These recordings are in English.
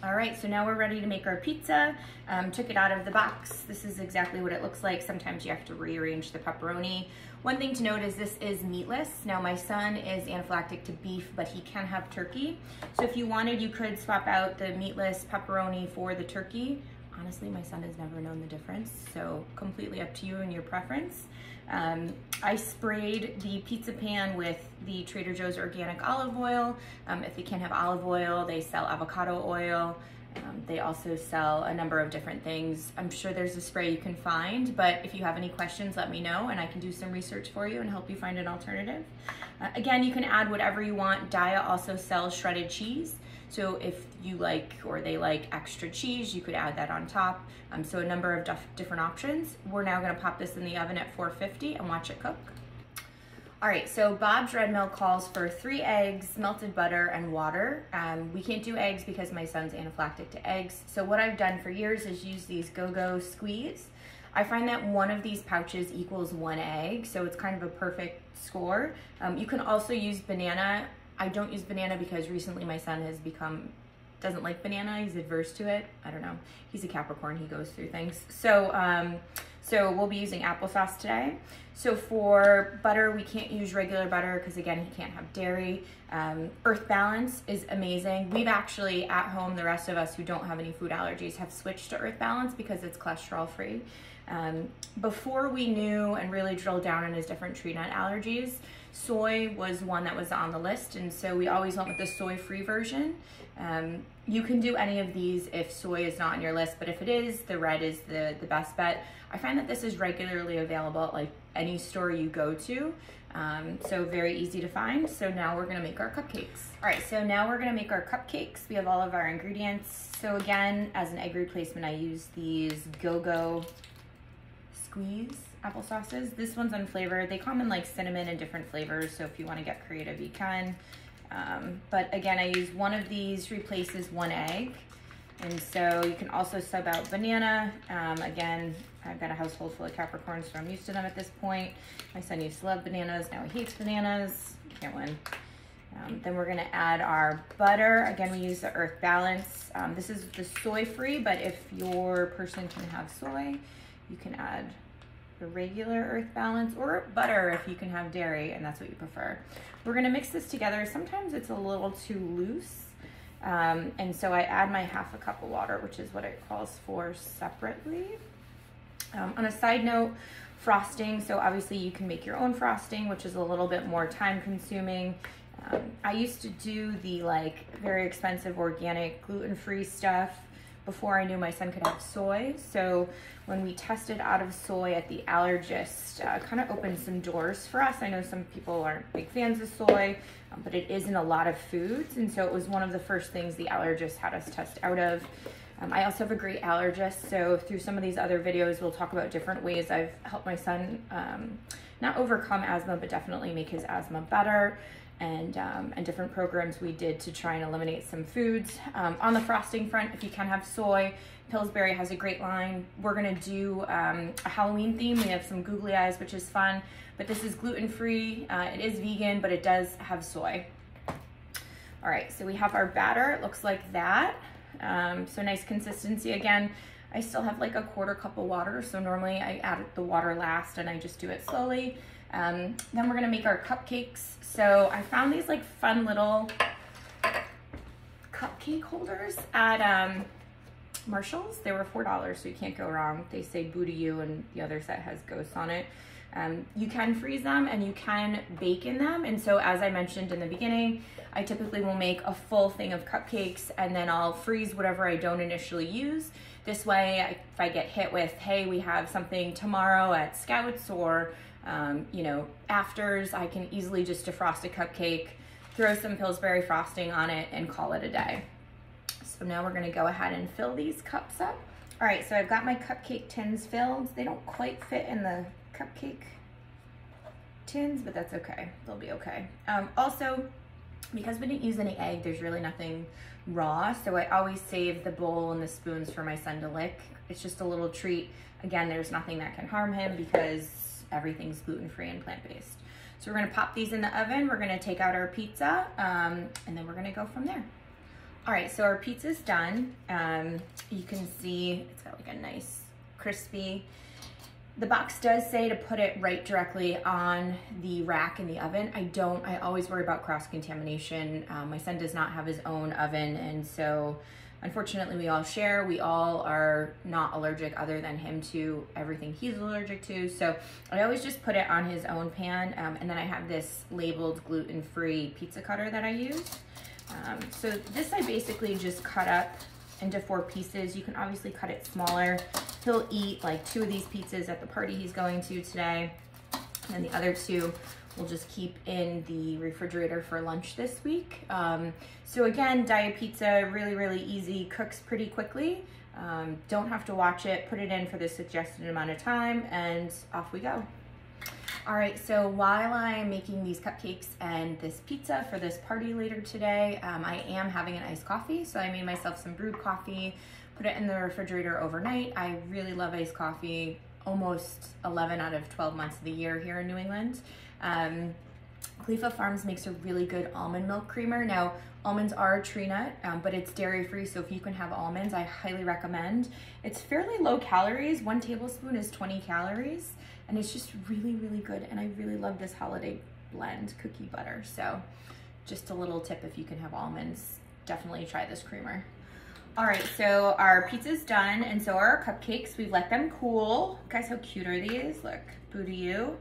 All right, so now we're ready to make our pizza. Took it out of the box. This is exactly what it looks like. Sometimes you have to rearrange the pepperoni. One thing to note is this is meatless. Now my son is anaphylactic to beef, but he can have turkey. So if you wanted, you could swap out the meatless pepperoni for the turkey. Honestly, my son has never known the difference, so completely up to you and your preference. I sprayed the pizza pan with the Trader Joe's organic olive oil. If they can't have olive oil, they sell avocado oil. They also sell a number of different things. I'm sure there's a spray you can find, but if you have any questions, let me know and I can do some research for you and help you find an alternative. Again, you can add whatever you want. Daiya also sells shredded cheese. So if you like, or they like extra cheese, you could add that on top. So a number of different options. We're now gonna pop this in the oven at 450 and watch it cook. All right, so Bob's Red Mill calls for 3 eggs, melted butter, and water. We can't do eggs because my son's anaphylactic to eggs. So what I've done for years is use these GoGo Squeeze. I find that one of these pouches equals 1 egg, so it's kind of a perfect score. You can also use banana. I don't use banana because recently my son has doesn't like banana, he's adverse to it. I don't know, he's a Capricorn, he goes through things. So we'll be using applesauce today. So for butter, we can't use regular butter because again, he can't have dairy. Earth Balance is amazing. We've actually at home, the rest of us who don't have any food allergies have switched to Earth Balance because it's cholesterol free. Before we knew and really drilled down on his different tree nut allergies, soy was one that was on the list, and so we always went with the soy-free version. You can do any of these if soy is not on your list, but if it is, the red is the best bet. I find that this is regularly available at like any store you go to, so very easy to find. So now we're gonna make our cupcakes. All right, so now we're gonna make our cupcakes. We have all of our ingredients. So again, as an egg replacement, I use these GoGo Squeeze applesauces. This one's unflavored. They come in like cinnamon and different flavors, so if you want to get creative, you can. But again, I use one of these replaces 1 egg. And so you can also sub out banana. Again, I've got a household full of Capricorns, so I'm used to them at this point. My son used to love bananas, now he hates bananas. Can't win. Then we're gonna add our butter. Again, we use the Earth Balance. This is the soy-free, but if your person can have soy, you can add the regular Earth Balance or butter if you can have dairy and that's what you prefer. We're gonna mix this together. Sometimes it's a little too loose. And so I add my 1/2 cup of water, which is what it calls for separately. On a side note, frosting. So obviously you can make your own frosting, which is a little bit more time consuming. I used to do the like very expensive organic gluten-free stuff before I knew my son could have soy. So when we tested out of soy at the allergist, kind of opened some doors for us. I know some people aren't big fans of soy, but it is in a lot of foods. And so it was one of the first things the allergist had us test out of. I also have a great allergist. So through some of these other videos, we'll talk about different ways I've helped my son not overcome asthma, but definitely make his asthma better. And different programs we did to try and eliminate some foods. On the frosting front, if you can have soy, Pillsbury has a great line. We're gonna do a Halloween theme. We have some googly eyes, which is fun, but this is gluten-free. It is vegan, but it does have soy. All right, so we have our batter. It looks like that. So nice consistency. Again, I still have like a 1/4 cup of water, so normally I add the water last and I just do it slowly. Then we're gonna make our cupcakes. So I found these like fun little cupcake holders at Marshall's. They were $4, so you can't go wrong. They say boo to you, and the other set has ghosts on it. You can freeze them and you can bake in them. And so as I mentioned in the beginning, I typically will make a full thing of cupcakes and then I'll freeze whatever I don't initially use. This way, if I get hit with, hey, we have something tomorrow at Scouts or you know, afters, I can easily just defrost a cupcake, throw some Pillsbury frosting on it and call it a day. So now we're gonna go ahead and fill these cups up. All right, so I've got my cupcake tins filled. They don't quite fit in the cupcake tins, but that's okay, they'll be okay. Also, because we didn't use any egg, there's really nothing raw, so I always save the bowl and the spoons for my son to lick. It's just a little treat. Again, there's nothing that can harm him because everything's gluten-free and plant-based. So we're gonna pop these in the oven, we're gonna take out our pizza, and then we're gonna go from there. All right, so our pizza's done. You can see it's got like a nice crispy. The box does say to put it right directly on the rack in the oven. I always worry about cross-contamination. My son does not have his own oven, and so unfortunately we all share. We all are not allergic other than him to everything he's allergic to. So I always just put it on his own pan. And then I have this labeled gluten-free pizza cutter that I use. So this I basically just cut up into 4 pieces. You can obviously cut it smaller. He'll eat like 2 of these pizzas at the party he's going to today. And the other 2 we'll just keep in the refrigerator for lunch this week. So again, Daiya pizza, really, really easy, cooks pretty quickly. Don't have to watch it, put it in for the suggested amount of time, and off we go. All right, so while I'm making these cupcakes and this pizza for this party later today, I am having an iced coffee. So I made myself some brewed coffee, put it in the refrigerator overnight. I really love iced coffee, almost 11 out of 12 months of the year here in New England. Khalifa Farms makes a really good almond milk creamer. Now, almonds are a tree nut, but it's dairy-free, so if you can have almonds, I highly recommend. It's fairly low calories. 1 tablespoon is 20 calories, and it's just really, really good, and I really love this holiday blend cookie butter. So just a little tip, if you can have almonds, definitely try this creamer. All right, so our pizza's done, and so are our cupcakes. We've let them cool. Guys, how cute are these? Look, boo to you.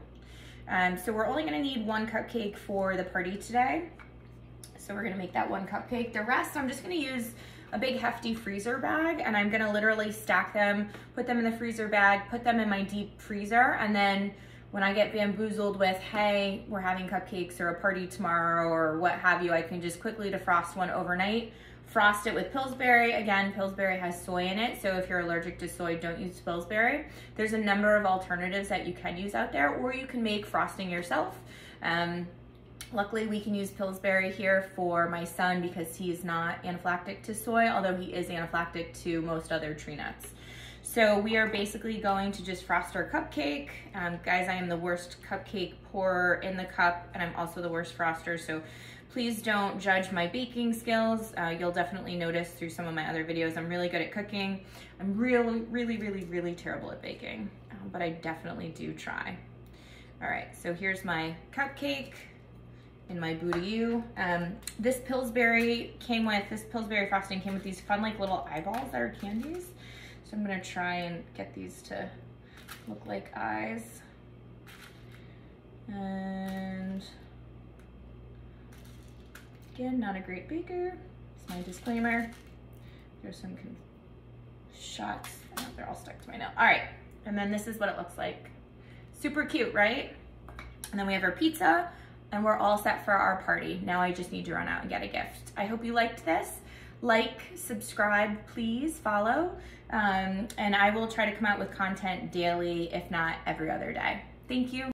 So we're only gonna need 1 cupcake for the party today. So we're gonna make that 1 cupcake. The rest, I'm just gonna use a big hefty freezer bag, and I'm gonna literally stack them, put them in the freezer bag, put them in my deep freezer, and then when I get bamboozled with, hey, we're having cupcakes or a party tomorrow or what have you, I can just quickly defrost one overnight, frost it with Pillsbury. Again, Pillsbury has soy in it, so if you're allergic to soy, don't use Pillsbury. There's a number of alternatives that you can use out there, or you can make frosting yourself. Luckily, we can use Pillsbury here for my son because he's not anaphylactic to soy, although he is anaphylactic to most other tree nuts. So we are basically going to just frost our cupcake. Guys, I am the worst cupcake pourer in the cup, and I'm also the worst froster, so please don't judge my baking skills. You'll definitely notice through some of my other videos, I'm really good at cooking. I'm really, really, really, really terrible at baking, but I definitely do try. All right, so here's my cupcake in my boo to you. This Pillsbury frosting came with these fun like little eyeballs that are candies. So I'm gonna try and get these to look like eyes. And again, not a great baker. It's my disclaimer. There's some shots. Oh, they're all stuck to my nail. All right, and then this is what it looks like. Super cute, right? And then we have our pizza, and we're all set for our party. Now I just need to run out and get a gift. I hope you liked this. Like, subscribe, please, follow. And I will try to come out with content daily, if not every other day. Thank you.